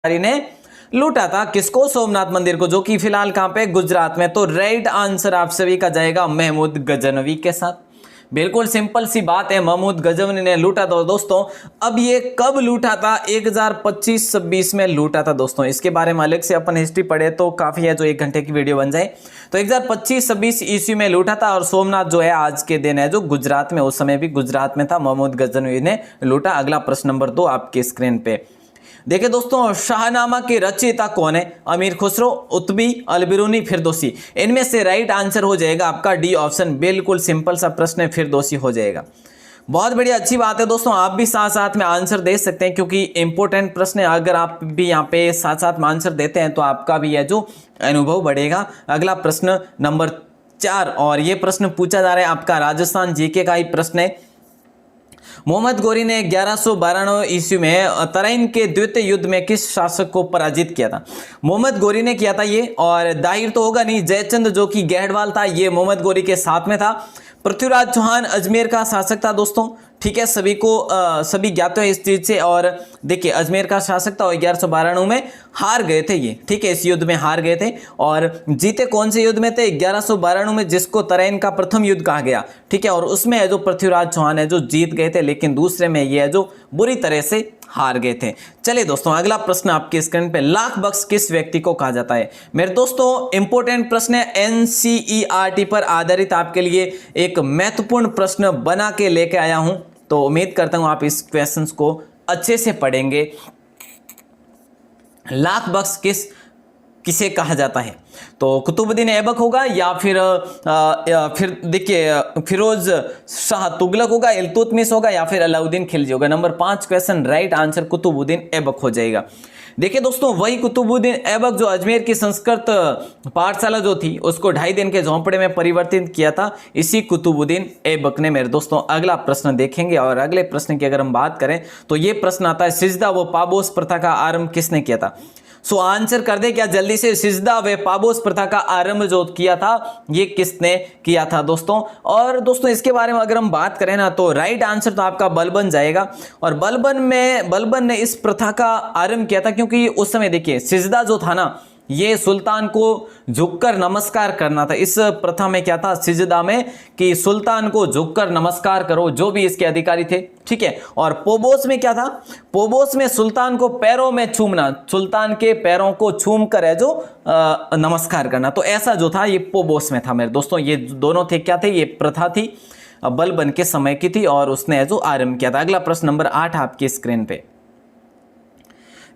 ने लूटा था किसको? सोमनाथ मंदिर को, जो कि फिलहाल कहां पे? गुजरात में। तो राइट आंसर आप सभी का जाएगा महमूद गजनवी के साथ। बिल्कुल सिंपल सी बात है, महमूद गजनवी ने लूटा था दोस्तों। अब ये कब लूटा था? 1025-26 में लूटा था दोस्तों। इसके बारे में अलग से अपन हिस्ट्री पढ़े तो काफी है, जो 1 घंटे की वीडियो बन जाए। तो 1025-26 ईस्वी में लूटा था, और सोमनाथ जो है आज के दिन है जो गुजरात में, उस समय भी गुजरात में था, महमूद गजनवी ने लूटा। अगला प्रश्न नंबर 2 आपके स्क्रीन पे देखिए दोस्तों, शाहनामा के रचयिता कौन है? अमीर खुसरो, उतबी, अलबिरूनी, फिरदौसी। इनमें से राइट आंसर हो जाएगा आपका डी ऑप्शन। बिल्कुल सिंपल सा प्रश्न है, फिरदौसी हो जाएगा। बहुत बढ़िया, अच्छी बात है दोस्तों। आप भी साथ साथ में आंसर दे सकते हैं, क्योंकि इंपॉर्टेंट प्रश्न है। अगर आप भी यहाँ पे साथ साथ में आंसर देते हैं तो आपका भी है जो अनुभव बढ़ेगा। अगला प्रश्न नंबर 4, और ये प्रश्न पूछा जा रहा है आपका राजस्थान जीके का ही प्रश्न है। मोहम्मद गोरी ने 1192 ईस्वी में तराइन के द्वितीय युद्ध में किस शासक को पराजित किया था? मोहम्मद गोरी ने किया था ये, और दाहिर तो होगा नहीं, जयचंद जो कि गहडवाल था, ये मोहम्मद गोरी के साथ में था। पृथ्वीराज चौहान अजमेर का शासक था दोस्तों, ठीक है, सभी को सभी ज्ञात है इस चीज से। और देखिए, अजमेर का शासक था, और 1192 में हार गए थे ये, ठीक है, इस युद्ध में हार गए थे। और जीते कौन से युद्ध में थे? 1192 में, जिसको तराइन का प्रथम युद्ध कहा गया, ठीक है। और उसमें है जो पृथ्वीराज चौहान है जो जीत गए थे, लेकिन दूसरे में ये है जो बुरी तरह से हार गए थे। चलिए दोस्तों, अगला प्रश्न आपके स्क्रीन पे, लाख बक्स किस व्यक्ति को कहा जाता है? मेरे दोस्तों, इंपॉर्टेंट प्रश्न है, एनसीईआरटी पर आधारित आपके लिए एक महत्वपूर्ण प्रश्न बना के लेके आया हूं। तो उम्मीद करता हूं आप इस क्वेश्चंस को अच्छे से पढ़ेंगे। लाख बक्स किसे कहा जाता है? तो कुतुबुद्दीन ऐबक होगा, या फिर देखिए फिरोज शाह तुगलक होगा, इल्तुतमिश होगा, या फिर अलाउद्दीन खिलजी होगा। Number 5 question right answer Qutubuddin Aibak हो जाएगा। देखिए दोस्तों, वही कुतुबुद्दीन ऐबक जो अजमेर की संस्कृत पाठशाला जो थी उसको 2.5 दिन के झोंपड़े में परिवर्तित किया था, इसी कुतुबुद्दीन ऐबक ने। मेरे दोस्तों, अगला प्रश्न देखेंगे, और अगले प्रश्न की अगर हम बात करें तो ये प्रश्न आता है, सिजदा व पाबोस प्रथा का आरंभ किसने किया था? सो आंसर कर दे क्या जल्दी से, सिजदा व पाबोस प्रथा का आरंभ जो किया था ये किसने किया था दोस्तों? और दोस्तों, इसके बारे में अगर हम बात करें ना, तो राइट आंसर तो आपका बलबन जाएगा। और बलबन ने इस प्रथा का आरंभ किया था, क्योंकि उस समय देखिए सिजदा जो था ना, ये सुल्तान को झुककर नमस्कार करना था। इस प्रथा में क्या था सिजदा में, कि सुल्तान को झुककर नमस्कार करो, जो भी इसके अधिकारी थे, ठीक है। और पोबोस में क्या था? पोबोस में सुल्तान को पैरों में चूमना, सुल्तान के पैरों को चूम कर है जो नमस्कार करना। तो ऐसा जो था ये पोबोस में था मेरे दोस्तों। ये दोनों थे क्या थे? ये प्रथा थी, बलबन के समय की थी, और उसने जो आरंभ किया था। अगला प्रश्न नंबर 8 आपकी स्क्रीन पे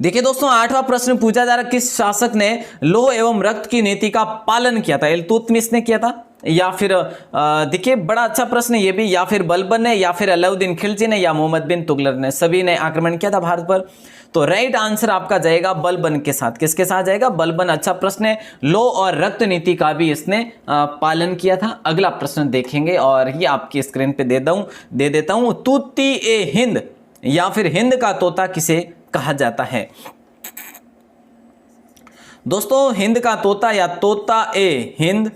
देखिए दोस्तों, 8वां प्रश्न पूछा जा रहा है, किस शासक ने लौह एवं रक्त की नीति का पालन किया था? इल्तुतमिश ने किया था, या फिर देखिए बड़ा अच्छा प्रश्न ये भी, या फिर बलबन ने, या फिर अलाउद्दीन खिलजी ने, या मोहम्मद बिन तुगलक ने, सभी ने आक्रमण किया था भारत पर। तो राइट आंसर आपका जाएगा बलबन के साथ। किसके साथ जाएगा? बलबन। अच्छा प्रश्न है, लौह और रक्त नीति का भी इसने पालन किया था। अगला प्रश्न देखेंगे, और ये आपकी स्क्रीन पे दे देता हूं, तूती ए हिंद या फिर हिंद का तोता किसे कहा जाता है? दोस्तों, हिंद का तोता या तोता ए हिंद,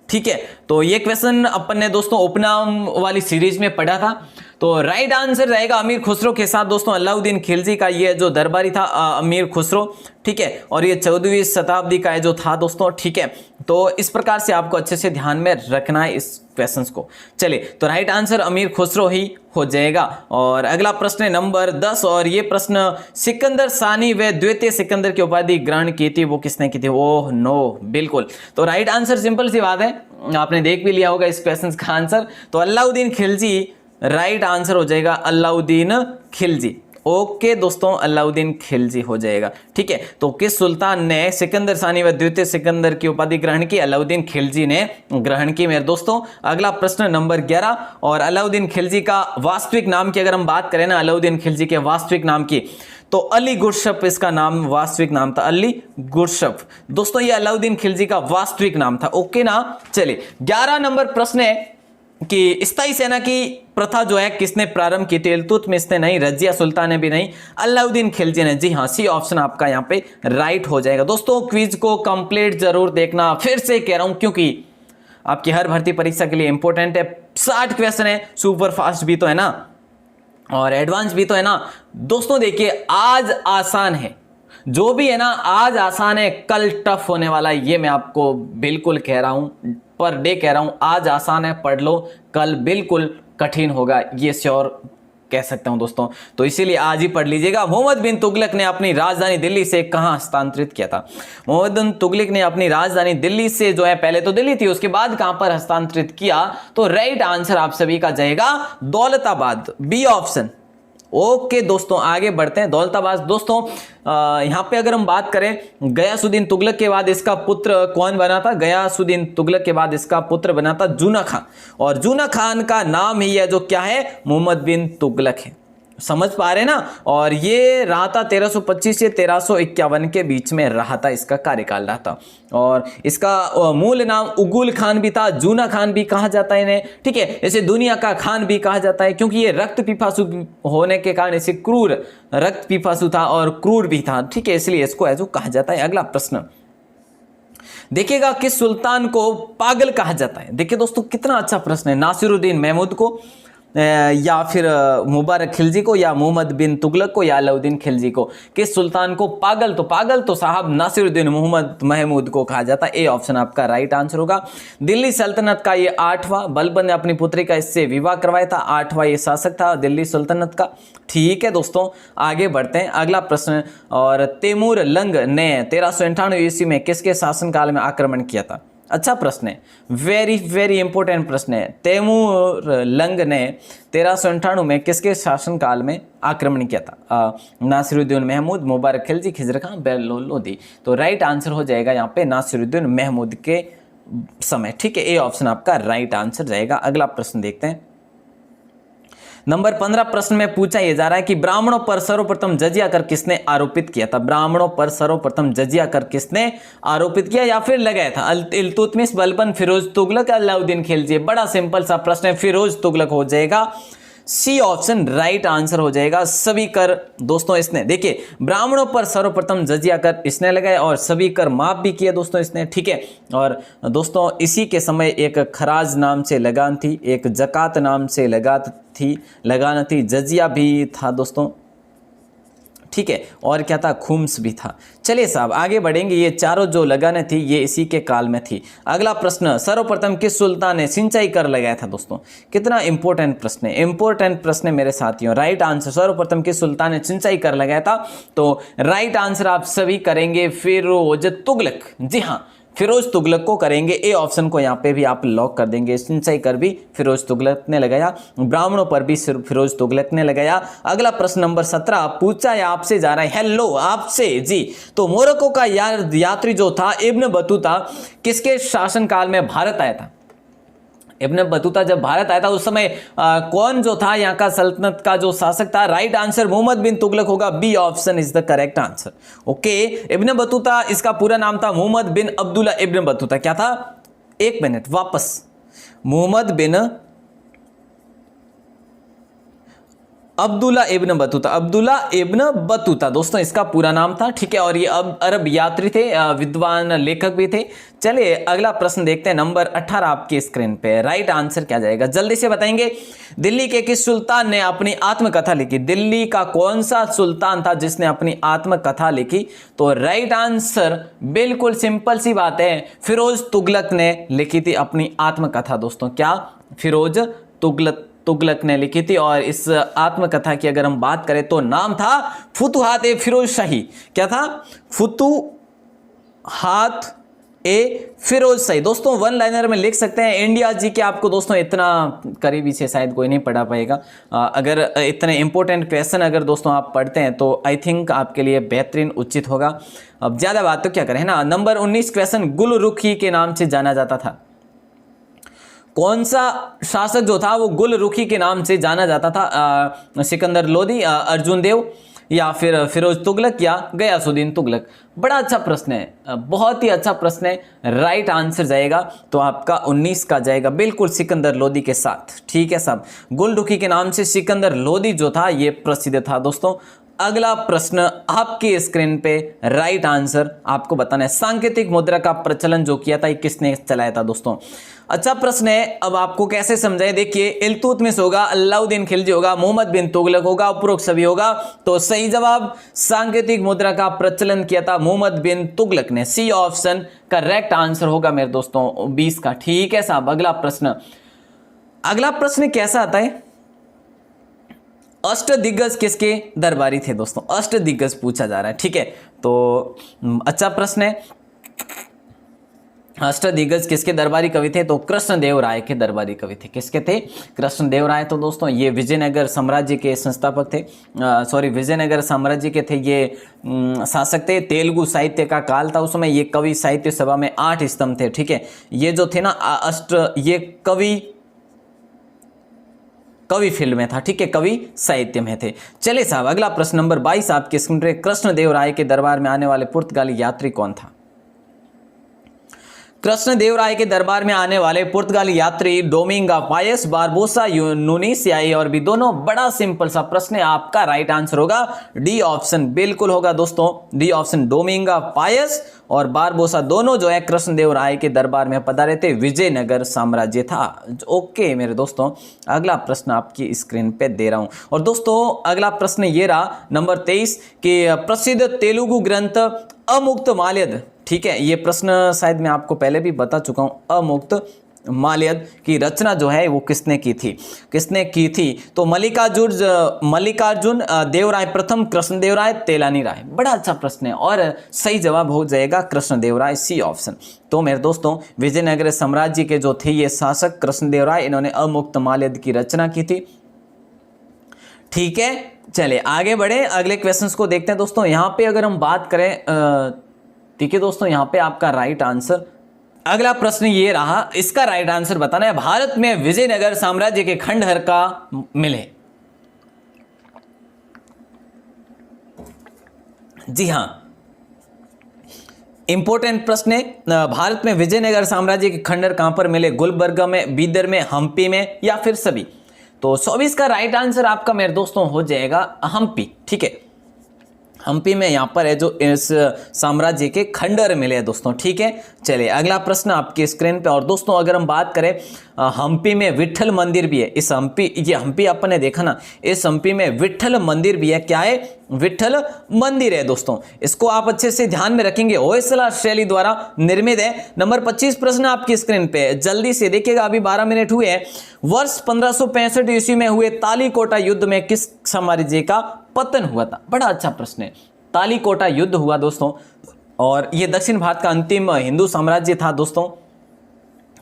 ठीक है। तो ये क्वेश्चन अपन ने दोस्तों उपनाम वाली सीरीज में पढ़ा था। तो राइट आंसर रहेगा अमीर खुसरो के साथ दोस्तों, अलाउद्दीन खिलजी का ये जो दरबारी था अमीर खुसरो, ठीक है। और ये 14वीं शताब्दी का जो था दोस्तों, ठीक है। तो इस प्रकार से आपको अच्छे से ध्यान में रखना है इस क्वेश्चंस को। चलिए, तो राइट आंसर अमीर खुसरो ही हो जाएगा। और अगला प्रश्न है नंबर 10, और ये प्रश्न, सिकंदर सानी व द्वितीय सिकंदर की उपाधि ग्रहण की थी, वो किसने की थी? ओह नो, बिल्कुल। तो राइट आंसर सिंपल सी बात है, आपने देख भी लिया होगा इस क्वेश्चन का आंसर। तो अलाउद्दीन खिलजी राइट आंसर हो जाएगा, अलाउद्दीन खिलजी। ओके दोस्तों, अलाउद्दीन खिलजी हो जाएगा, ठीक है। तो किस सुल्तान ने सिकंदर सानी व द्वितीय सिकंदर की उपाधि ग्रहण की? अलाउद्दीन खिलजी ने ग्रहण की मेरे दोस्तों। अगला प्रश्न नंबर 11, और अलाउद्दीन खिलजी का वास्तविक नाम की अगर हम बात करें ना, अलाउद्दीन खिलजी के वास्तविक नाम की, तो अली गुरशफ इसका नाम, वास्तविक नाम था अली गुरशफ। दोस्तों, ये अलाउद्दीन खिलजी का वास्तविक नाम था, ओके ना। चलिए, 11 नंबर प्रश्न है कि स्थायी सेना की प्रथा जो है किसने प्रारंभ की थी? इल्तुतमिश ने नहीं, रजिया सुल्तान ने भी नहीं, अलाउद्दीन खिलजी ने। जी हाँ, सी ऑप्शन आपका यहाँ पे राइट हो जाएगा। दोस्तों, क्विज को कंप्लीट जरूर देखना, फिर से कह रहा हूं, क्योंकि आपकी हर भर्ती परीक्षा के लिए इंपॉर्टेंट है। 60 क्वेश्चन है, सुपर फास्ट भी तो है ना, और एडवांस भी तो है ना। दोस्तों देखिए, आज आसान है, जो भी है ना, आज आसान है कल टफ होने वाला है, ये मैं आपको बिल्कुल कह रहा हूं, पर डे कह रहा हूं। आज आसान है, पढ़ लो, कल बिल्कुल कठिन होगा, ये श्योर कह सकता हूं दोस्तों। तो इसीलिए आज ही पढ़ लीजिएगा। मोहम्मद बिन तुगलक ने अपनी राजधानी दिल्ली से कहां हस्तांतरित किया था? मोहम्मद बिन तुगलक ने अपनी राजधानी दिल्ली से जो है, पहले तो दिल्ली थी, उसके बाद कहां पर हस्तांतरित किया? तो राइट आंसर आप सभी का जाएगा दौलताबाद, बी ऑप्शन। ओके दोस्तों, आगे बढ़ते हैं। दौलताबाद दोस्तों, यहां पे अगर हम बात करें, गयासुद्दीन तुगलक के बाद इसका पुत्र कौन बना था? गयासुद्दीन तुगलक के बाद इसका पुत्र बना था जूना खान, और जूना खान का नाम ही है जो क्या है? मोहम्मद बिन तुगलक है। समझ पा रहे हैं ना? और ये रहा था 1325 से 1351 के बीच में रहा था, इसका कार्यकाल रहा था। और इसका मूल नाम उगुल खान भी था, जूना खान भी कहा जाता है इन्हें, ठीक है। इसे दुनिया का खान भी कहा जाता है, क्योंकि ये रक्त पिपासु होने के कारण इसे क्रूर रक्त पिपासु था और क्रूर भी था, ठीक है, इसलिए इसको ऐसा कहा जाता है। अगला प्रश्न देखिएगा, किस सुल्तान को पागल कहा जाता है? देखिए दोस्तों, कितना अच्छा प्रश्न है। नासिरुद्दीन महमूद को, या फिर मुबारक खिलजी को, या मोहम्मद बिन तुगलक को, या अलाउद्दीन खिलजी को? किस सुल्तान को पागल? तो साहब नासिरुद्दीन मोहम्मद महमूद को कहा जाता है। ए ऑप्शन आपका राइट आंसर होगा। दिल्ली सल्तनत का ये 8वां, बलबन ने अपनी पुत्री का इससे विवाह करवाया था, 8वां ये शासक था दिल्ली सल्तनत का। ठीक है दोस्तों, आगे बढ़ते हैं। अगला प्रश्न, और तैमूर लंग ने 1398 ईस्वी में किसके शासनकाल में आक्रमण किया था? अच्छा प्रश्न है, वेरी वेरी इंपॉर्टेंट प्रश्न है। तैमूर लंग ने 1398 में किसके शासनकाल में आक्रमण किया था? नासिरुद्दीन महमूद, मुबारक खिलजी, खिजर खान, बेहलोल लोदी। तो राइट आंसर हो जाएगा यहाँ पे नासिरुद्दीन महमूद के समय, ठीक है। ए ऑप्शन आपका राइट आंसर जाएगा। अगला प्रश्न देखते हैं। नंबर 15 प्रश्न में पूछा यह जा रहा है कि ब्राह्मणों पर सर्वप्रथम जजिया कर किसने आरोपित किया था? ब्राह्मणों पर सर्वप्रथम जजिया कर किसने आरोपित किया या फिर लगाया था? इल्तुतमिश, बलबन, फिरोज तुगलक, अलाउद्दीन खिलजी? बड़ा सिंपल सा प्रश्न है, फिरोज तुगलक हो जाएगा। सी ऑप्शन राइट आंसर हो जाएगा। सभी कर दोस्तों इसने, देखिए, ब्राह्मणों पर सर्वप्रथम जजिया कर इसने लगाया और सभी कर माफ भी किया दोस्तों इसने, ठीक है। और दोस्तों इसी के समय एक खराज नाम से लगान थी, एक जकात नाम से लगान थी, जजिया भी था दोस्तों, ठीक है, और क्या था? खुम्स भी था। चलिए साहब आगे बढ़ेंगे। ये चारों जो लगाने थी ये इसी के काल में थी। अगला प्रश्न, सर्वप्रथम किस सुल्तान ने सिंचाई कर लगाया था? दोस्तों कितना इंपॉर्टेंट प्रश्न है, इंपॉर्टेंट प्रश्न है मेरे साथियों। राइट आंसर, सर्वप्रथम किस सुल्तान ने सिंचाई कर लगाया था? तो राइट आंसर आप सभी करेंगे फिरोज तुगलक। जी हाँ, फिरोज तुगलक को करेंगे। ए ऑप्शन को यहाँ पे भी आप लॉक कर देंगे। सिंचाई कर भी फिरोज तुगलक ने लगाया, ब्राह्मणों पर भी फिरोज तुगलक ने लगाया। अगला प्रश्न नंबर 17 पूछा है आपसे जा रहा है, हेलो आपसे जी। तो मोरक्को का यात्री जो था इब्न बतूता किसके शासनकाल में भारत आया था? इब्न बतूता जब भारत आया था उस समय कौन जो था यहाँ का सल्तनत का जो शासक था? राइट आंसर मोहम्मद बिन तुगलक होगा। B option is the correct answer. Okay, Ibn Battuta इसका पूरा नाम था Muhammad bin Abdullah Ibn Battuta. क्या था? एक मिनट वापस, Muhammad bin Abdullah Ibn Battuta, Abdullah Ibn Battuta दोस्तों इसका पूरा नाम था, ठीक है। और ये अब अरब यात्री थे, विद्वान लेखक भी थे। चलिए अगला प्रश्न देखते हैं, नंबर 18 आपकी स्क्रीन पे। राइट आंसर क्या जाएगा जल्दी से बताएंगे। दिल्ली के किस सुल्तान ने अपनी आत्मकथा लिखी? दिल्ली का कौन सा सुल्तान था जिसने अपनी आत्मकथा लिखी? तो राइट आंसर बिल्कुल सिंपल सी बात है, फिरोज तुगलक ने लिखी थी अपनी आत्मकथा दोस्तों। क्या? फिरोज तुगलक ने लिखी थी। और इस आत्मकथा की अगर हम बात करें तो नाम था फुतुहात ए फिरोज शाही। क्या था? फुतुहात ए फिरोज शाही। दोस्तों वन लाइनर में लिख सकते हैं। इंडिया जी के आपको दोस्तों इतना करीबी से शायद कोई नहीं पढ़ा पाएगा। अगर इतने इंपॉर्टेंट क्वेश्चन अगर दोस्तों आप पढ़ते हैं तो आई थिंक आपके लिए बेहतरीन उचित होगा। अब ज्यादा बात तो क्या करें, है ना। नंबर 19 क्वेश्चन, गुलरुखी के नाम से जाना जाता था। कौन सा शासक जो था वो गुलरुखी के नाम से जाना जाता था? सिकंदर लोदी, अर्जुन देव, या फिर फिरोज तुगलक, या गयासुद्दीन तुगलक? बड़ा अच्छा प्रश्न है, बहुत ही अच्छा प्रश्न है। राइट आंसर जाएगा तो आपका 19 का जाएगा बिल्कुल सिकंदर लोदी के साथ, ठीक है साहब। गुलरुखी के नाम से सिकंदर लोदी जो था ये प्रसिद्ध था दोस्तों। अगला प्रश्न आपकी स्क्रीन पे राइट आंसर आपको बताना है। सांकेतिक मुद्रा का प्रचलन जो किया था ये किसने चलाया था दोस्तों? अच्छा प्रश्न है, अब आपको कैसे समझाए? देखिए, इल्तुतमिश होगा, अलाउद्दीन खिलजी होगा, मोहम्मद बिन तुगलक होगा, उपरोक्त सभी होगा। तो सही जवाब, सांकेतिक मुद्रा का प्रचलन किया था मोहम्मद बिन तुगलक ने। सी ऑप्शन करेक्ट आंसर होगा मेरे दोस्तों 20 का। ठीक है साहब, अगला प्रश्न कैसा आता है? अष्टदिग्गज किसके दरबारी थे दोस्तों? अष्टदिग्गज पूछा जा रहा है। ठीक है, तो अच्छा प्रश्न है। अष्टदिग्गज किसके दरबारी कवि थे? तो कृष्णदेव राय के दरबारी कवि थे। किसके थे? कृष्णदेव राय। तो दोस्तों ये विजयनगर साम्राज्य के संस्थापक थे, विजयनगर साम्राज्य के थे ये शासक थे। तेलुगु साहित्य का काल था उस समय। ये कवि साहित्य सभा में 8 स्तंभ थे। ठीक है, ये जो थे ना ये कवि फील्ड में था। ठीक है, कवि साहित्य में थे। चलिए साहब, अगला प्रश्न नंबर 22 आपके स्क्रीन पर। कृष्णदेव राय के दरबार में आने वाले पुर्तगाली यात्री कौन था? कृष्णदेव राय के दरबार में आने वाले पुर्तगाली यात्री डोमिंगा पायस, बारबोसा यूनुस या और भी दोनों? बड़ा सिंपल सा प्रश्न है, आपका राइट आंसर होगा डी ऑप्शन बिल्कुल होगा दोस्तों, डी ऑप्शन। डोमिंगा पायस और बारबोसा दोनों जो है कृष्णदेव राय के दरबार में पधारे थे। विजयनगर साम्राज्य था। ओके मेरे दोस्तों, अगला प्रश्न आपकी स्क्रीन पे दे रहा हूं। और दोस्तों अगला प्रश्न ये रहा नंबर 23 कि प्रसिद्ध तेलुगु ग्रंथ अमुक्त माल्यद। ठीक है, ये प्रश्न शायद मैं आपको पहले भी बता चुका हूं। अमुक्त माल्यद की रचना जो है वो किसने की थी? तो मल्लिकार्जुन देवराय प्रथम, कृष्णदेव राय, तेलानी राय। बड़ा अच्छा प्रश्न है और सही जवाब हो जाएगा कृष्णदेव राय, सी ऑप्शन। तो मेरे दोस्तों विजयनगर साम्राज्य के जो थे ये शासक कृष्णदेव राय, इन्होंने अमुक्त माल्यद की रचना की थी। ठीक है, चलिए आगे बढ़े, अगले क्वेश्चंस को देखते हैं दोस्तों। यहां पे अगर हम बात करें, ठीक है दोस्तों, यहां पे आपका राइट आंसर, अगला प्रश्न ये रहा, इसका राइट आंसर बताना है। भारत में विजयनगर साम्राज्य के खंडहर का मिले। जी हां, इंपॉर्टेंट प्रश्न है। भारत में विजयनगर साम्राज्य के खंडहर कहां पर मिले? गुलबर्गा में, बीदर में, हम्पी में या फिर सभी? तो 24 का राइट आंसर आपका मेरे दोस्तों हो जाएगा हम्पी। ठीक है, हम्पी में यहां पर है जो इस साम्राज्य के खंडहर मिले हैं दोस्तों। ठीक है, चलिए अगला प्रश्न आपकी स्क्रीन पे। और दोस्तों अगर हम बात करें, हम्पी में विट्ठल मंदिर भी है। इस हम्पी अपन ने देखा ना, इस हम्पी में विट्ठल मंदिर भी है। क्या है? विट्ठल मंदिर है दोस्तों। इसको आप अच्छे से ध्यान में रखेंगे, होयसला शैली द्वारा निर्मित है। नंबर 25 प्रश्न आपकी स्क्रीन पे, जल्दी से देखिएगा, अभी 12 मिनट हुए हैं। वर्ष 1565 ईस्वी में हुए तालीकोटा युद्ध में किस साम्राज्य का पतन हुआ था? बड़ा अच्छा प्रश्न है। तालीकोटा युद्ध हुआ दोस्तों, और यह दक्षिण भारत का अंतिम हिंदू साम्राज्य था दोस्तों।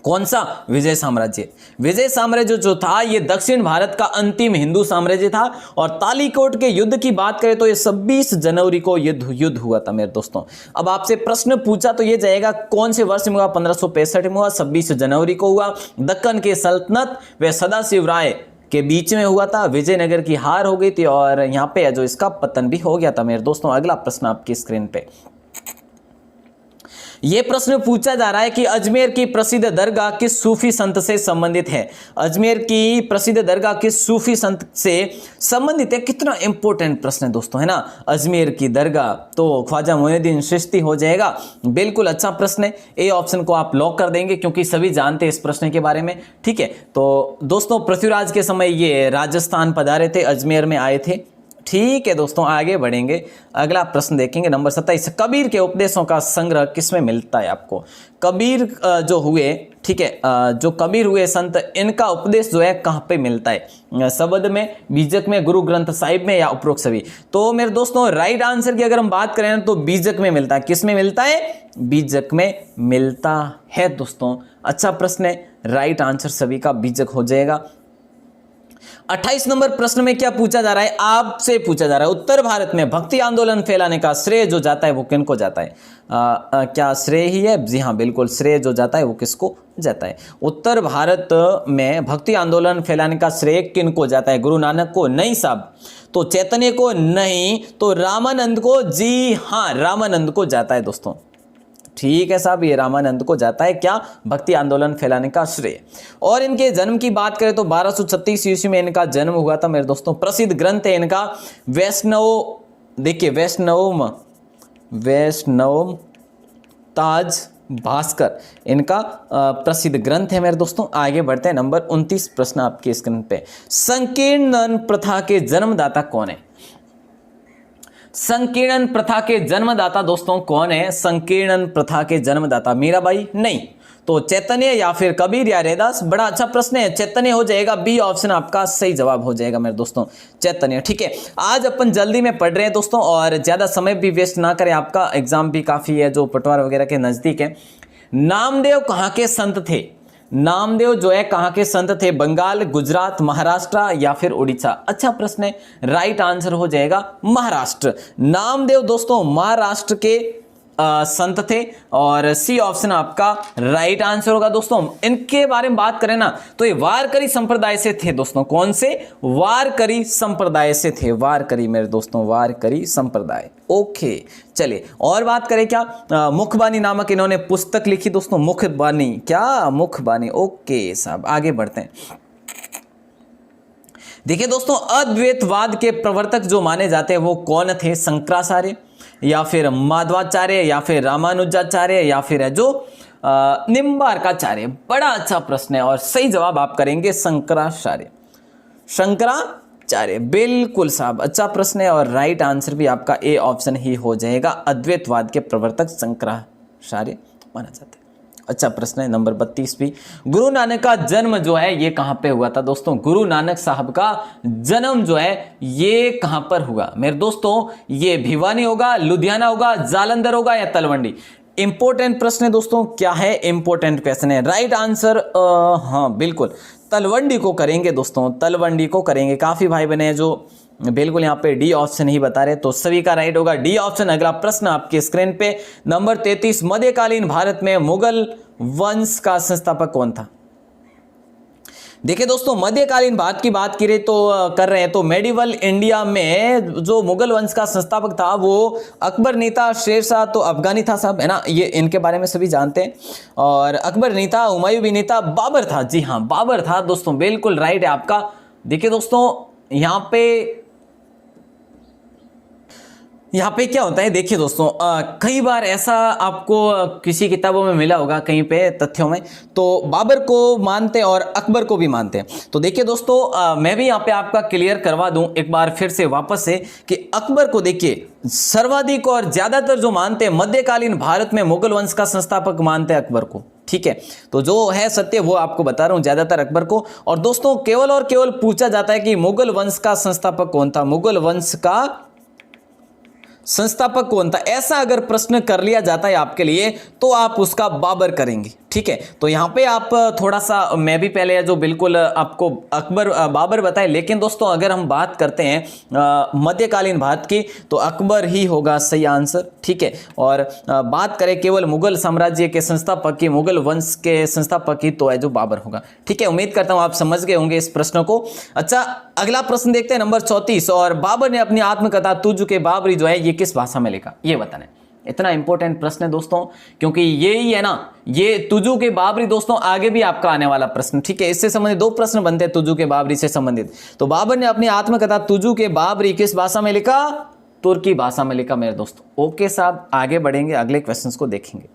कौन सा? विजय साम्राज्य। विजय साम्राज्य जो था ये दक्षिण भारत का अंतिम हिंदू साम्राज्य था। और तालीकोट के युद्ध की बात करें तो ये 26 जनवरी को युद्ध हुआ था मेरे दोस्तों। अब आपसे प्रश्न पूछा तो ये जाएगा कौन से वर्ष में हुआ? 1565 में हुआ, 26 जनवरी को हुआ। दक्कन के सल्तनत व सदाशिव राय के बीच में हुआ था। विजयनगर की हार हो गई थी और यहाँ पे जो इसका पतन भी हो गया था मेरे दोस्तों। अगला प्रश्न आपकी स्क्रीन पे, यह प्रश्न पूछा जा रहा है कि अजमेर की प्रसिद्ध दरगाह किस सूफी संत से संबंधित है? अजमेर की प्रसिद्ध दरगाह किस सूफी संत से संबंधित है? कितना इंपॉर्टेंट प्रश्न है दोस्तों, है ना। अजमेर की दरगाह तो ख्वाजा मोइनुद्दीन चिश्ती हो जाएगा। बिल्कुल अच्छा प्रश्न है, ए ऑप्शन को आप लॉक कर देंगे क्योंकि सभी जानते हैं इस प्रश्न के बारे में। ठीक है, तो दोस्तों पृथ्वीराज के समय ये राजस्थान पधारे थे, अजमेर में आए थे। ठीक है दोस्तों, आगे बढ़ेंगे, अगला प्रश्न देखेंगे नंबर 27। कबीर के उपदेशों का संग्रह किसमें मिलता है आपको? कबीर जो हुए, ठीक है, जो कबीर हुए संत, इनका उपदेश जो है कहाँ पे मिलता है? शब्द में, बीजक में, गुरु ग्रंथ साहिब में या उपरोक्त सभी? तो मेरे दोस्तों राइट आंसर की अगर हम बात करें तो बीजक में मिलता है। किस में मिलता है? बीजक में मिलता है दोस्तों। अच्छा प्रश्न है, राइट आंसर सभी का बीजक हो जाएगा। 28 नंबर प्रश्न में क्या पूछा जा रहा है? आपसे पूछा जा रहा है उत्तर भारत में भक्ति आंदोलन फैलाने का श्रेय जो जाता है वो किनको जाता है? क्या श्रेय ही है? जी हाँ बिल्कुल, श्रेय जो जाता है वो किसको जाता है? उत्तर भारत में भक्ति आंदोलन फैलाने का श्रेय किनको जाता है? गुरु नानक को? नहीं साहब। तो चैतन्य को? नहीं। तो रामानंद को? जी हाँ, रामानंद को जाता है दोस्तों। ठीक है साहब, ये रामानंद को जाता है क्या? भक्ति आंदोलन फैलाने का श्रेय। और इनके जन्म की बात करें तो 1236 ईस्वी में इनका जन्म हुआ था मेरे दोस्तों। प्रसिद्ध ग्रंथ है इनका वैष्णव देखिए वैष्णव ताज भास्कर इनका प्रसिद्ध ग्रंथ है मेरे दोस्तों। आगे बढ़ते हैं, नंबर 29 प्रश्न आपके स्क्रीन पे। संकीर्णन प्रथा के जन्मदाता कौन है? संकीर्णन प्रथा के जन्मदाता दोस्तों कौन है? संकीर्णन प्रथा के जन्मदाता मीराबाई? नहीं, तो चैतन्य या फिर कबीर या रैदास? बड़ा अच्छा प्रश्न है, चैतन्य हो जाएगा, बी ऑप्शन आपका सही जवाब हो जाएगा मेरे दोस्तों, चैतन्य। ठीक है, आज अपन जल्दी में पढ़ रहे हैं दोस्तों और ज्यादा समय भी वेस्ट ना करें, आपका एग्जाम भी काफी है जो पटवार वगैरह के नजदीक है। नामदेव कहाँ के संत थे? नामदेव जो है कहाँ के संत थे? बंगाल, गुजरात, महाराष्ट्र या फिर उड़ीसा? अच्छा प्रश्न है, राइट आंसर हो जाएगा महाराष्ट्र। नामदेव दोस्तों महाराष्ट्र के संत थे और सी ऑप्शन आपका राइट आंसर होगा दोस्तों। इनके बारे में बात करें ना तो ये वारकरी संप्रदाय से थे दोस्तों। कौन से? वारकरी संप्रदाय से थे, वारकरी मेरे दोस्तों, वारकरी संप्रदाय। ओके, चलिए और बात करें क्या? मुखबानी नामक इन्होंने पुस्तक लिखी दोस्तों, मुखबानी। क्या? मुखबानी। ओके साहब, आगे बढ़ते हैं। देखिए दोस्तों, अद्वैतवाद के प्रवर्तक जो माने जाते हैं वो कौन थे? शंकराचार्य या फिर माधवाचार्य या फिर रामानुजाचार्य या फिर है जो निम्बार्काचार्य? बड़ा अच्छा प्रश्न है और सही जवाब आप करेंगे शंकराचार्य। शंकराचार्य, बिल्कुल साहब, अच्छा प्रश्न है और राइट आंसर भी आपका ए ऑप्शन ही हो जाएगा। अद्वैतवाद के प्रवर्तक शंकराचार्य माना जाता है। अच्छा प्रश्न है नंबर 32 भी। गुरु नानक का जन्म जो है ये कहां पे हुआ था दोस्तों? गुरु नानक साहब का जन्म जो है ये कहां पर हुआ मेरे दोस्तों? ये भिवानी होगा, लुधियाना होगा, जालंधर होगा या तलवंडी? इंपॉर्टेंट प्रश्न है दोस्तों, क्या है? इंपॉर्टेंट क्वेश्चन है। राइट आंसर हाँ बिल्कुल तलवंडी को करेंगे दोस्तों, तलवंडी को करेंगे। काफी भाई बहने हैं जो बिल्कुल यहाँ पे डी ऑप्शन ही बता रहे, तो सभी का राइट होगा डी ऑप्शन। अगला प्रश्न आपके स्क्रीन पे नंबर 33। मध्यकालीन भारत में मुगल वंश का संस्थापक कौन था? देखिए दोस्तों, मध्यकालीन भारत की बात की रहे तो कर रहे हैं तो मेडिवल इंडिया में जो मुगल वंश का संस्थापक था वो अकबर नहीं था, शेरशाह तो अफगानी था साहब, है ना, ये इनके बारे में सभी जानते हैं। और अकबर नहीं था, हुमायूं भी नहीं था, बाबर था। जी हाँ, बाबर था दोस्तों, बिल्कुल राइट है आपका। देखिए दोस्तों, यहाँ पे क्या होता है, देखिए दोस्तों, कई बार ऐसा आपको किसी किताबों में मिला होगा कहीं पे तथ्यों में, तो बाबर को मानते हैं और अकबर को भी मानते हैं। तो देखिए दोस्तों, मैं भी यहाँ पे आपका क्लियर करवा दूं एक बार फिर से वापस से कि अकबर को देखिए सर्वाधिक और ज्यादातर जो मानते हैं मध्यकालीन भारत में मुगल वंश का संस्थापक मानते हैं अकबर को। ठीक है, तो जो है सत्य वो आपको बता रहा हूं, ज्यादातर अकबर को। और दोस्तों केवल और केवल पूछा जाता है कि मुगल वंश का संस्थापक कौन था, मुगल वंश का संस्थापक कौन था, ऐसा अगर प्रश्न कर लिया जाता है आपके लिए तो आप उसका बाबर करेंगे। ठीक है, तो यहाँ पे आप थोड़ा सा, मैं भी पहले जो बिल्कुल आपको अकबर बाबर बताए, लेकिन दोस्तों अगर हम बात करते हैं मध्यकालीन भारत की तो अकबर ही होगा सही आंसर। ठीक है, और बात करें केवल मुगल साम्राज्य के संस्थापक की, मुगल वंश के संस्थापक की, तो है जो बाबर होगा। ठीक है, उम्मीद करता हूं आप समझ गए होंगे इस प्रश्न को। अच्छा, अगला प्रश्न देखते हैं नंबर 34। और बाबर ने अपनी आत्मकथा तुझ के बाबरी जो है ये किस भाषा में लिखा, ये बताना है। इतना इंपॉर्टेंट प्रश्न है दोस्तों, क्योंकि ये ही है ना, ये तुजू के बाबरी दोस्तों आगे भी आपका आने वाला प्रश्न। ठीक है, इससे संबंधित दो प्रश्न बनते हैं तुजू के बाबरी से संबंधित। तो बाबर ने अपनी आत्मकथा तुजू के बाबरी किस भाषा में लिखा? तुर्की भाषा में लिखा मेरे दोस्तों। ओके साहब, आगे बढ़ेंगे, अगले क्वेश्चंस को देखेंगे।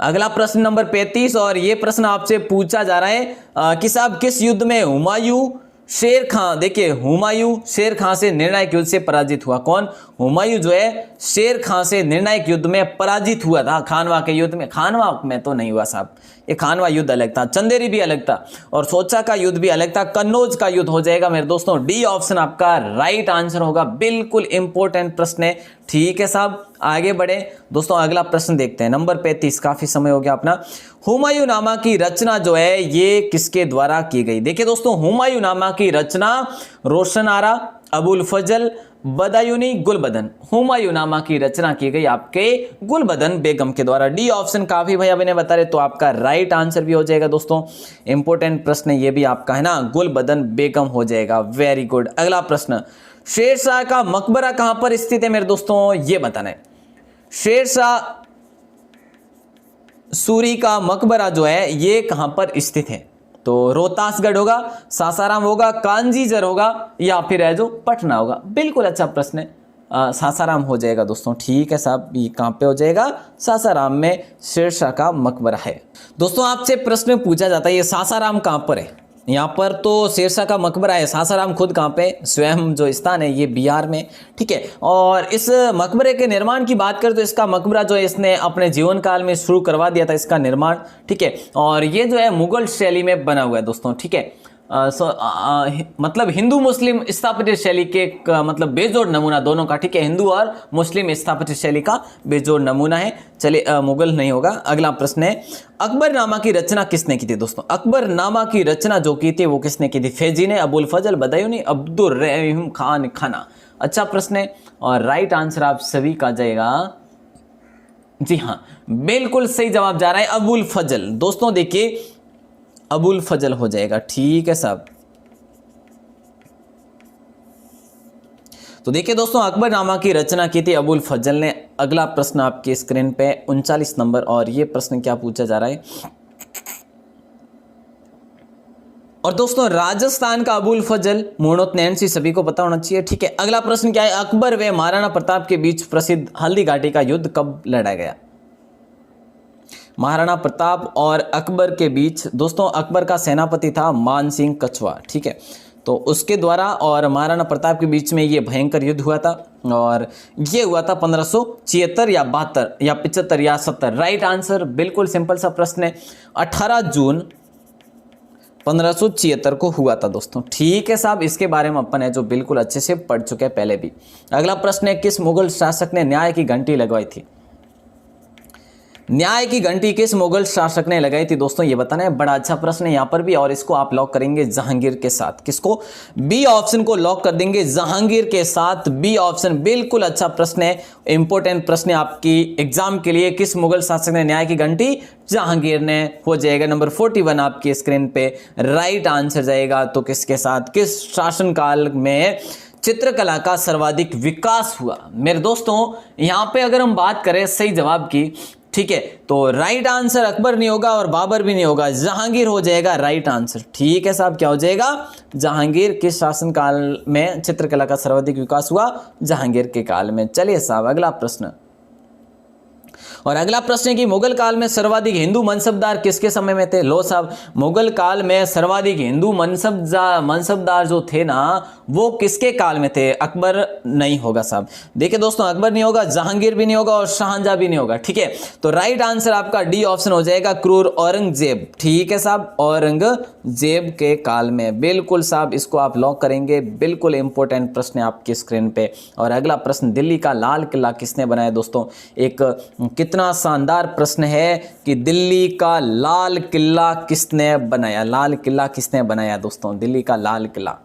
अगला प्रश्न नंबर 35 और ये प्रश्न आपसे पूछा जा रहा है कि साहब किस युद्ध में हुमायूं शेर खां, देखिए हुमायूं शेर खां से निर्णायक युद्ध से पराजित हुआ? कौन? हुमायूं जो है शेर खां से निर्णायक युद्ध में पराजित हुआ था। खानवा के युद्ध में, खानवा में तो नहीं हुआ साहब, ये खानवा युद्ध अलग था, चंदेरी भी अलग था और सोचा का युद्ध भी अलग था, कन्नौज का युद्ध हो जाएगा मेरे दोस्तों। डी ऑप्शन आपका राइट आंसर होगा, बिल्कुल इंपॉर्टेंट प्रश्न है। ठीक है साहब, आगे बढ़े दोस्तों, अगला प्रश्न देखते हैं नंबर 35। काफी समय हो गया अपना। हुमायूं नामा की रचना जो है ये किसके द्वारा की गई? देखिए दोस्तों, हुमायूं नामा की रचना रोशन आरा, अबुल फजल, बदायूनी, गुलबदन। हुमायूं नामा की रचना की गई आपके गुलबदन बेगम के द्वारा। डी ऑप्शन काफी भैया मैंने बता रहे, तो आपका राइट आंसर भी हो जाएगा दोस्तों। इंपॉर्टेंट प्रश्न ये भी आपका है ना, गुलबदन बेगम हो जाएगा। Very good. अगला प्रश्न, शेरशाह का मकबरा कहां पर स्थित है मेरे दोस्तों, ये बताना है। शेरशाह सूरी का मकबरा जो है ये कहां पर स्थित है? तो रोहतासगढ़ होगा, सासाराम होगा, कांजीजर होगा या फिर है जो पटना होगा? बिल्कुल अच्छा प्रश्न है, सासाराम हो जाएगा दोस्तों। ठीक है साहब, ये कहाँ पे हो जाएगा? सासाराम में शेरशाह का मकबरा है। दोस्तों आपसे प्रश्न पूछा जाता है ये सासाराम कहाँ पर है? यहाँ पर तो शेरशाह का मकबरा है, सासाराम खुद कहाँ पे, स्वयं जो स्थान है ये बिहार में। ठीक है, और इस मकबरे के निर्माण की बात करें तो इसका मकबरा जो है इसने अपने जीवन काल में शुरू करवा दिया था इसका निर्माण। ठीक है, और ये जो है मुगल शैली में बना हुआ है दोस्तों। ठीक है, मतलब हिंदू मुस्लिम स्थापत्य शैली के मतलब बेजोड़ नमूना दोनों का। ठीक है, हिंदू और मुस्लिम स्थापत्य शैली का बेजोड़ नमूना है। चलिए मुगल नहीं होगा। अगला प्रश्न है अकबरनामा की रचना किसने की थी दोस्तों? अकबरनामा की रचना जो की थी वो किसने की थी? फैजी ने, अबुल फजल बदायूनी, अब्दुल रहीम खान खाना। अच्छा प्रश्न है और राइट आंसर आप सभी का जाएगा, जी हाँ बिल्कुल सही जवाब जा रहा है अबुल फजल। दोस्तों देखिए अबुल फजल हो जाएगा। ठीक है साहब, तो देखिए दोस्तों अकबरनामा की रचना की थी अबुल फजल ने। अगला प्रश्न आपकी स्क्रीन पे 39 नंबर, और ये प्रश्न क्या पूछा जा रहा है? और दोस्तों राजस्थान का अबुल फजल मूर्णोत नैन्सी सभी को पता होना चाहिए। ठीक है, अगला प्रश्न क्या है? अकबर व महाराणा प्रताप के बीच प्रसिद्ध हल्दी घाटी का युद्ध कब लड़ा गया? महाराणा प्रताप और अकबर के बीच दोस्तों, अकबर का सेनापति था मान सिंह कछवा। ठीक है, तो उसके द्वारा और महाराणा प्रताप के बीच में ये भयंकर युद्ध हुआ था, और ये हुआ था 1576 या 72 या 75 या 70। राइट आंसर बिल्कुल सिंपल सा प्रश्न है, 18 जून 1576 को हुआ था दोस्तों। ठीक है साहब, इसके बारे में अपन है जो बिल्कुल अच्छे से पढ़ चुके हैं पहले भी। अगला प्रश्न है किस मुगल शासक ने न्याय की घंटी लगवाई थी? न्याय की घंटी किस मुगल शासक ने लगाई थी दोस्तों, ये बताना है। बड़ा अच्छा प्रश्न है यहाँ पर भी, और इसको आप लॉक करेंगे जहांगीर के साथ। किसको? बी ऑप्शन को लॉक कर देंगे जहांगीर के साथ। बी ऑप्शन बिल्कुल अच्छा प्रश्न है, इंपॉर्टेंट प्रश्न है आपकी एग्जाम के लिए। किस मुगल शासक ने न्याय की घंटी? जहांगीर ने हो जाएगा। नंबर 41 आपकी स्क्रीन पे राइट आंसर जाएगा। तो किसके साथ, किस शासनकाल में चित्रकला का सर्वाधिक विकास हुआ? मेरे दोस्तों यहाँ पे अगर हम बात करें सही जवाब की, ठीक है, तो राइट आंसर अकबर नहीं होगा और बाबर भी नहीं होगा, जहांगीर हो जाएगा राइट आंसर। ठीक है साहब, क्या हो जाएगा? जहांगीर। किस शासनकाल में चित्रकला का सर्वाधिक विकास हुआ? जहांगीर के काल में। चलिए साहब अगला प्रश्न, और अगला प्रश्न है कि मुगल काल में सर्वाधिक हिंदू मनसबदार किसके समय में थे? लो साहब, मुगल काल में सर्वाधिक हिंदू मनसबदार जो थे ना वो किसके काल में थे? अकबर नहीं होगा साहब। देखिए दोस्तों अकबर नहीं होगा, जहांगीर भी नहीं होगा और शाहजहां भी नहीं होगा। ठीक है, तो राइट आंसर आपका डी ऑप्शन हो जाएगा, क्रूर औरंगजेब। ठीक है साहब, औरंगजेब के काल में। बिल्कुल साहब, इसको आप लॉक करेंगे। बिल्कुल इंपॉर्टेंट प्रश्न है आपकी स्क्रीन पे। और अगला प्रश्न, दिल्ली का लाल किला किसने बनाया दोस्तों? एक कितना शानदार प्रश्न है कि दिल्ली का लाल किला किसने बनाया? लाल किला किसने बनाया दोस्तों? दिल्ली का लाल किला।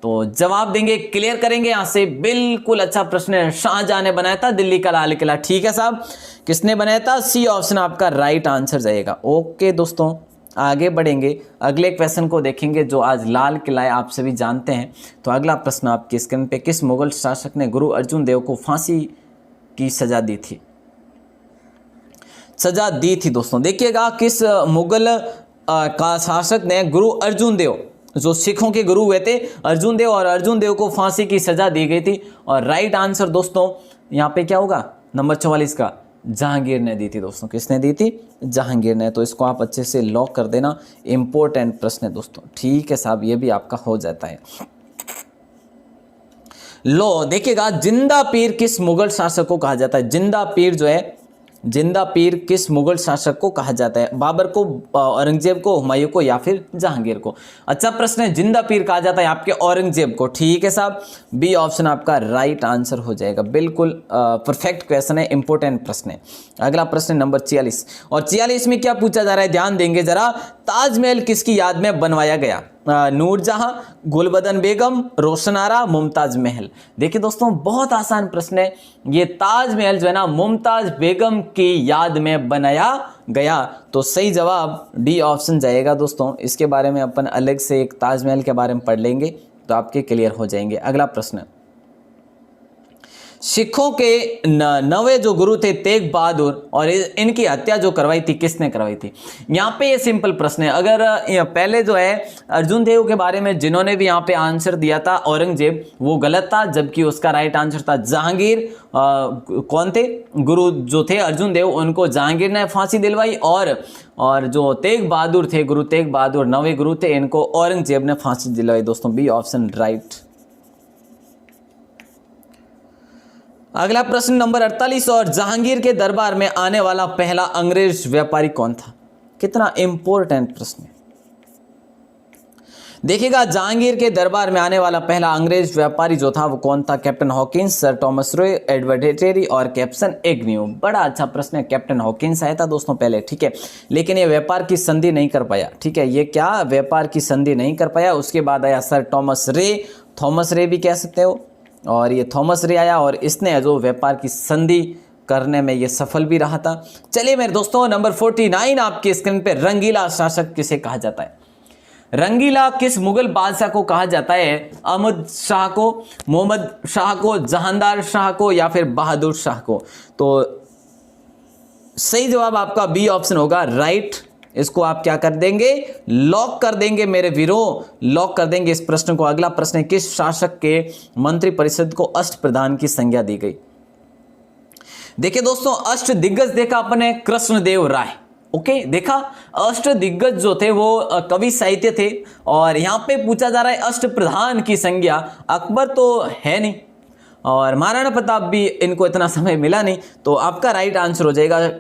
तो जवाब देंगे, क्लियर करेंगे यहां से। बिल्कुल अच्छा प्रश्न है, शाहजहां ने बनाया था दिल्ली का लाल किला। ठीक है साहब, किसने बनाया था? सी ऑप्शन आपका राइट आंसर जाएगा। ओके दोस्तों, आगे बढ़ेंगे, अगले क्वेश्चन को देखेंगे जो आज लाल किला है, आप सभी जानते हैं। तो अगला प्रश्न आपकी स्क्रीन पे, किस मुगल शासक ने गुरु अर्जुन देव को फांसी की सजा दी थी? सजा दी थी दोस्तों, देखिएगा किस मुगल का शासक ने गुरु अर्जुन देव, जो सिखों के गुरु हुए थे अर्जुन देव, और अर्जुन देव को फांसी की सजा दी गई थी। और राइट आंसर दोस्तों यहाँ पे क्या होगा? नंबर 44 का जहांगीर ने दी थी दोस्तों। किसने दी थी? जहांगीर ने। तो इसको आप अच्छे से लॉक कर देना, इंपॉर्टेंट प्रश्न है दोस्तों। ठीक है साहब, ये भी आपका हो जाता है। लो देखिएगा, जिंदा पीर किस मुगल शासक को कहा जाता है? जिंदा पीर जो है, जिंदा पीर किस मुगल शासक को कहा जाता है? बाबर को, औरंगजेब को, हुमायूं को, या फिर जहांगीर को? अच्छा प्रश्न है, जिंदा पीर कहा जाता है आपके औरंगजेब को। ठीक है साहब, बी ऑप्शन आपका राइट आंसर हो जाएगा। बिल्कुल परफेक्ट क्वेश्चन है, इंपॉर्टेंट प्रश्न है। अगला प्रश्न नंबर 46, और 46 में क्या पूछा जा रहा है? ध्यान देंगे जरा। ताजमहल किसकी याद में बनवाया गया? नूरजहां, गुलबदन बेगम, रोशन आरा, मुमताज महल। देखिए दोस्तों बहुत आसान प्रश्न है, ये ताजमहल जो है ना मुमताज बेगम की याद में बनाया गया। तो सही जवाब डी ऑप्शन जाएगा दोस्तों। इसके बारे में अपन अलग से एक ताजमहल के बारे में पढ़ लेंगे तो आपके क्लियर हो जाएंगे। अगला प्रश्न, सिखों के नवे जो गुरु थे तेग बहादुर, और इनकी हत्या जो करवाई थी किसने करवाई थी? यहाँ पे ये सिंपल प्रश्न है। अगर पहले जो है अर्जुन देव के बारे में जिन्होंने भी यहाँ पे आंसर दिया था औरंगजेब, वो गलत था, जबकि उसका राइट आंसर था जहांगीर। कौन थे गुरु जो थे अर्जुन देव, उनको जहांगीर ने फांसी दिलवाई, और जो तेग बहादुर थे, गुरु तेग बहादुर नवे गुरु थे, इनको औरंगजेब ने फांसी दिलवाई। दोस्तों बी ऑप्शन राइट। अगला प्रश्न नंबर 48, और जहांगीर के दरबार में आने वाला पहला अंग्रेज व्यापारी कौन था? कितना इंपॉर्टेंट प्रश्न है। देखिएगा, जहांगीर के दरबार में आने वाला पहला अंग्रेज व्यापारी जो था वो कौन था? Captain Hawkins, sir Thomas Roe, Edward Terry और कैप्टन एग्न्यू। बड़ा अच्छा प्रश्न है। कैप्टन हॉकिंस आया था दोस्तों पहले, ठीक है, लेकिन ये व्यापार की संधि नहीं कर पाया, ठीक है, ये क्या व्यापार की संधि नहीं कर पाया। उसके बाद आया सर टॉमस रे, थॉमस रे भी कह सकते हो, और ये थॉमस रे आया, और इसने जो व्यापार की संधि करने में ये सफल भी रहा था। चलिए मेरे दोस्तों, नंबर 49 आपकी स्क्रीन पे, रंगीला शासक किसे कहा जाता है? रंगीला किस मुगल बादशाह को कहा जाता है? अहमद शाह को, मोहम्मद शाह को, जहांदार शाह को, या फिर बहादुर शाह को? तो सही जवाब आपका बी ऑप्शन होगा, राइट। इसको आप क्या कर देंगे? लॉक कर देंगे मेरे वीरों, लॉक कर देंगे इस प्रश्न को। अगला प्रश्न है, किस शासक के मंत्री परिषद को अष्टप्रधान की संज्ञा दी गई? देखिए दोस्तों, अष्ट दिग्गज देखा अपने कृष्णदेव राय, ओके, देखा अष्ट दिग्गज जो थे वो कवि साहित्य थे, और यहां पे पूछा जा रहा है अष्टप्रधान की संज्ञा। अकबर तो है नहीं, और महाराणा प्रताप भी इनको इतना समय मिला नहीं, तो आपका राइट आंसर हो जाएगा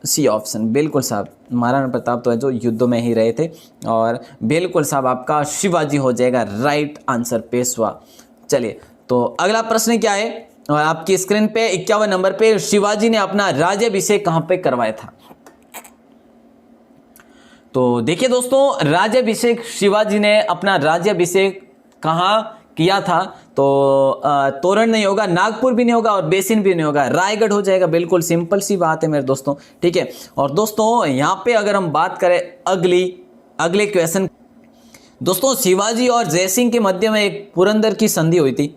सी ऑप्शन। बिल्कुल साहब, महाराणा प्रताप तो है जो युद्धों में ही रहे थे, और बिल्कुल साहब आपका शिवाजी हो जाएगा राइट आंसर, पेशवा। चलिए, तो अगला प्रश्न क्या है आपकी स्क्रीन पे? 51 नंबर पे, शिवाजी ने अपना राज्याभिषेक कहां पे करवाया था? तो देखिए दोस्तों, राज्याभिषेक शिवाजी ने अपना राज्याभिषेक कहां किया था? तो तोरण नहीं होगा, नागपुर भी नहीं होगा, और बेसिन भी नहीं होगा, रायगढ़ हो जाएगा। बिल्कुल सिंपल सी बात है मेरे दोस्तों, ठीक है। और दोस्तों यहां पे अगर हम बात करें अगले क्वेश्चन, दोस्तों शिवाजी और जयसिंह के मध्य में एक पुरंदर की संधि हुई थी,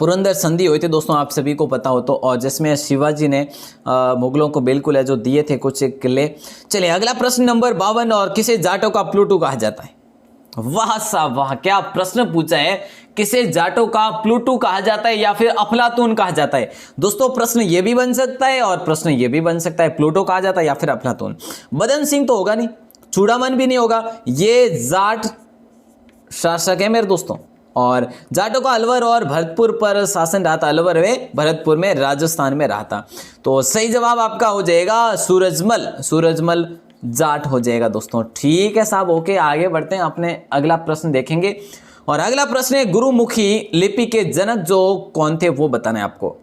पुरंदर संधि हुई थी दोस्तों, आप सभी को पता हो तो, और जिसमें शिवाजी ने मुगलों को बिल्कुल है जो दिए थे कुछ किले। चलिए अगला प्रश्न नंबर 52, और किसे जाटों का प्लूटो कहा जाता है? वाह साहब वाह, क्या प्रश्न पूछा है। किसे जाटों का प्लूटो कहा जाता है या फिर अफलातून कहा जाता है? दोस्तों प्रश्न ये भी बन सकता है और प्रश्न ये भी बन सकता है, प्लूटो कहा जाता है या फिर अफलातून। मदन सिंह तो होगा नहीं, चूड़ामन भी नहीं होगा, ये जाट शासक है मेरे दोस्तों। और जाटों का अलवर और भरतपुर पर शासन रहा था, अलवर में भरतपुर में राजस्थान में रहा था। तो सही जवाब आपका हो जाएगा सूरजमल जाट हो जाएगा दोस्तों, ठीक है साहब, ओके। आगे बढ़ते हैं, अपने अगला प्रश्न देखेंगे, और अगला प्रश्न है गुरुमुखी लिपि के जनक जो कौन थे वो बताना है आपको।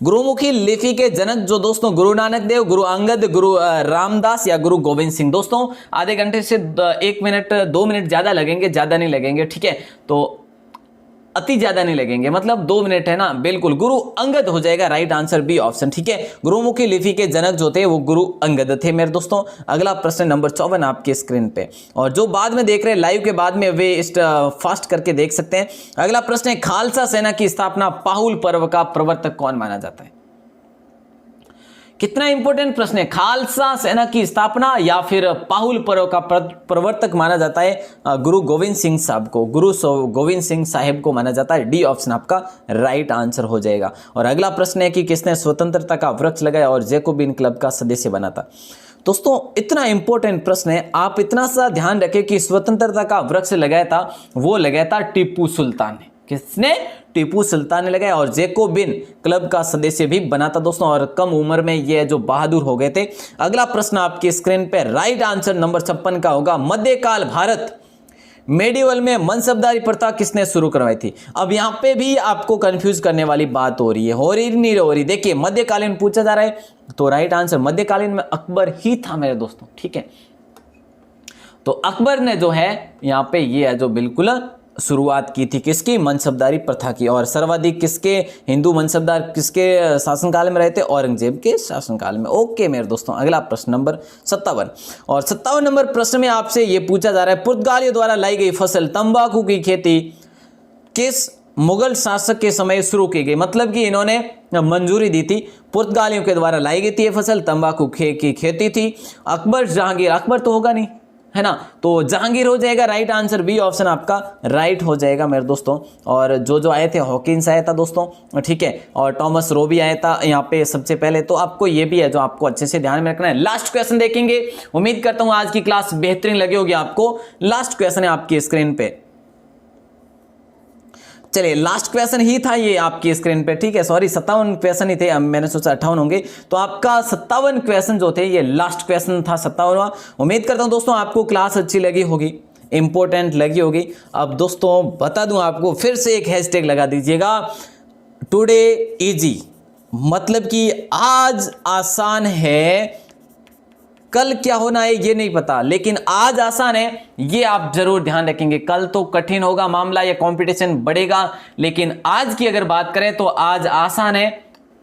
गुरुमुखी लिपि के जनक जो दोस्तों, गुरु नानक देव, गुरु अंगद, गुरु रामदास या गुरु गोविंद सिंह। दोस्तों आधे घंटे से 1 मिनट 2 मिनट ज्यादा लगेंगे, ज्यादा नहीं लगेंगे, ठीक है, तो अति ज्यादा नहीं लगेंगे, मतलब 2 मिनट है ना, बिल्कुल गुरु अंगद हो जाएगा राइट आंसर, बी ऑप्शन, ठीक है। गुरुमुखी लिपि के जनक जो थे वो गुरु अंगद थे मेरे दोस्तों। अगला प्रश्न नंबर 54 आपके स्क्रीन पे, और जो बाद में देख रहे हैं लाइव के बाद में वे फास्ट करके देख सकते हैं। अगला प्रश्न है, खालसा सेना की स्थापना पाहुल पर्व का प्रवर्तक कौन माना जाता है? कितना इंपॉर्टेंट प्रश्न है। खालसा सेना की स्थापना या फिर पाहुल पर्व का प्रवर्तक माना जाता है गुरु गोविंद सिंह साहब को, गुरु गोविंद सिंह साहिब को माना जाता है, डी ऑप्शन आपका राइट आंसर हो जाएगा। और अगला प्रश्न है कि किसने स्वतंत्रता का वृक्ष लगाया और जैकोबिन क्लब का सदस्य बना था? दोस्तों इतना इंपॉर्टेंट प्रश्न है, आप इतना सा ध्यान रखें कि स्वतंत्रता का वृक्ष लगाया था, वो लगाया था टिप्पू सुल्तान ने। किसने? टिप्पू सुल्तान ने लगाया, और जैकोबिन क्लब का सदस्य भी बना था दोस्तों, और कम उम्र में ये जो बहादुर हो गए थे। अगला प्रश्न आपकी स्क्रीन पे राइट आंसर नंबर 56 का होगा, मध्यकाल भारत मेडिवल में मनसबदारी प्रथा किसने शुरू करवाई थी? अब यहां पे भी आपको कंफ्यूज करने वाली बात हो रही है, हो रही नहीं हो रही? देखिए मध्यकालीन पूछा जा रहा है, तो राइट आंसर मध्यकालीन में अकबर ही था मेरे दोस्तों, ठीक है। तो अकबर ने जो है यहां पे ये है जो बिल्कुल शुरुआत की थी किसकी? मनसबदारी प्रथा की। और सर्वाधिक किसके हिंदू मनसबदार किसके शासनकाल में रहे थे? औरंगजेब के शासनकाल में। ओके मेरे दोस्तों, अगला प्रश्न नंबर 57, और 57 नंबर प्रश्न में आपसे ये पूछा जा रहा है, पुर्तगालियों द्वारा लाई गई फसल तंबाकू की खेती किस मुगल शासक के समय शुरू की गई, मतलब कि इन्होंने मंजूरी दी थी। पुर्तगालियों के द्वारा लाई गई थी ये फसल, तंबाकू की खेती थी। अकबर जहांगीर, अकबर तो होगा नहीं है ना, तो जहांगीर हो जाएगा राइट आंसर, बी ऑप्शन आपका राइट हो जाएगा मेरे दोस्तों। और जो आए थे, हॉकिंस आया था दोस्तों, ठीक है, और टॉमस रो भी आया था यहाँ पे सबसे पहले। तो आपको ये भी है जो आपको अच्छे से ध्यान में रखना है। लास्ट क्वेश्चन देखेंगे, उम्मीद करता हूं आज की क्लास बेहतरीन लगी होगी आपको। लास्ट क्वेश्चन है आपकी स्क्रीन पे, चलिए लास्ट क्वेश्चन ही था ये आपकी स्क्रीन पे, ठीक है, सॉरी 57 क्वेश्चन ही थे, मैंने सोचा 58 होंगे, तो आपका 57 क्वेश्चन जो थे ये लास्ट क्वेश्चन था 57वां। उम्मीद करता हूं दोस्तों आपको क्लास अच्छी लगी होगी, इंपॉर्टेंट लगी होगी। अब दोस्तों बता दूं आपको, फिर से एक हैशटैग लगा दीजिएगा, टुडे इजी, मतलब कि आज आसान है, कल क्या होना है ये नहीं पता, लेकिन आज आसान है ये आप जरूर ध्यान रखेंगे। कल तो कठिन होगा मामला या कंपटीशन बढ़ेगा, लेकिन आज की अगर बात करें तो आज आसान है,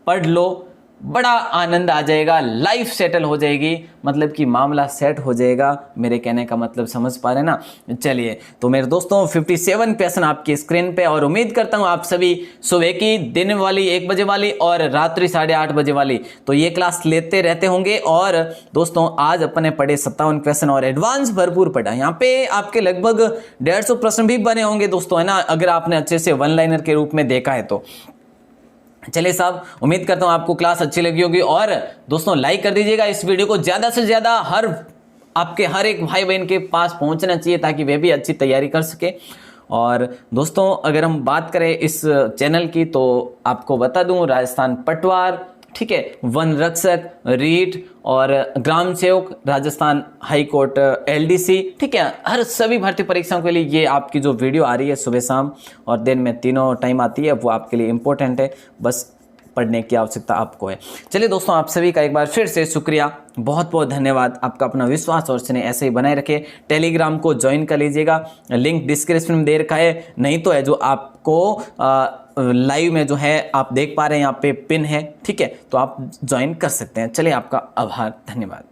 पढ़ लो, बड़ा आनंद आ जाएगा, लाइफ सेटल हो जाएगी, मतलब कि मामला सेट हो जाएगा। मेरे कहने का मतलब समझ पा रहे ना। चलिए तो मेरे दोस्तों 57 क्वेश्चन आपकी स्क्रीन पे, और उम्मीद करता हूं आप सभी सुबह की, दिन वाली 1 बजे वाली और रात्रि 8:30 बजे वाली तो ये क्लास लेते रहते होंगे। और दोस्तों आज अपने पढ़े 57 क्वेश्चन और एडवांस भरपूर पढ़ा, यहाँ पे आपके लगभग 150 प्रश्न भी बने होंगे दोस्तों, है ना, अगर आपने अच्छे से वन लाइनर के रूप में देखा है तो। चलिए साहब, उम्मीद करता हूं आपको क्लास अच्छी लगी होगी, और दोस्तों लाइक कर दीजिएगा इस वीडियो को, ज्यादा से ज्यादा आपके हर एक भाई बहन के पास पहुंचना चाहिए ताकि वे भी अच्छी तैयारी कर सके। और दोस्तों अगर हम बात करें इस चैनल की तो आपको बता दूं, राजस्थान पटवार, ठीक है, वन रक्षक, रीट और ग्राम सेवक, राजस्थान हाई कोर्ट LDC, ठीक है, हर सभी भर्ती परीक्षाओं के लिए ये आपकी जो वीडियो आ रही है सुबह शाम और दिन में तीनों टाइम आती है, वो आपके लिए इंपॉर्टेंट है, बस पढ़ने की आवश्यकता आपको है। चलिए दोस्तों आप सभी का एक बार फिर से शुक्रिया, बहुत बहुत धन्यवाद, आपका अपना विश्वास और स्नेह ऐसे ही बनाए रखे। टेलीग्राम को ज्वाइन कर लीजिएगा, लिंक डिस्क्रिप्शन में दे रखा है, नहीं तो है जो आपको लाइव में जो है आप देख पा रहे हैं यहाँ पे पिन है, ठीक है, तो आप ज्वाइन कर सकते हैं। चलिए आपका आभार, धन्यवाद।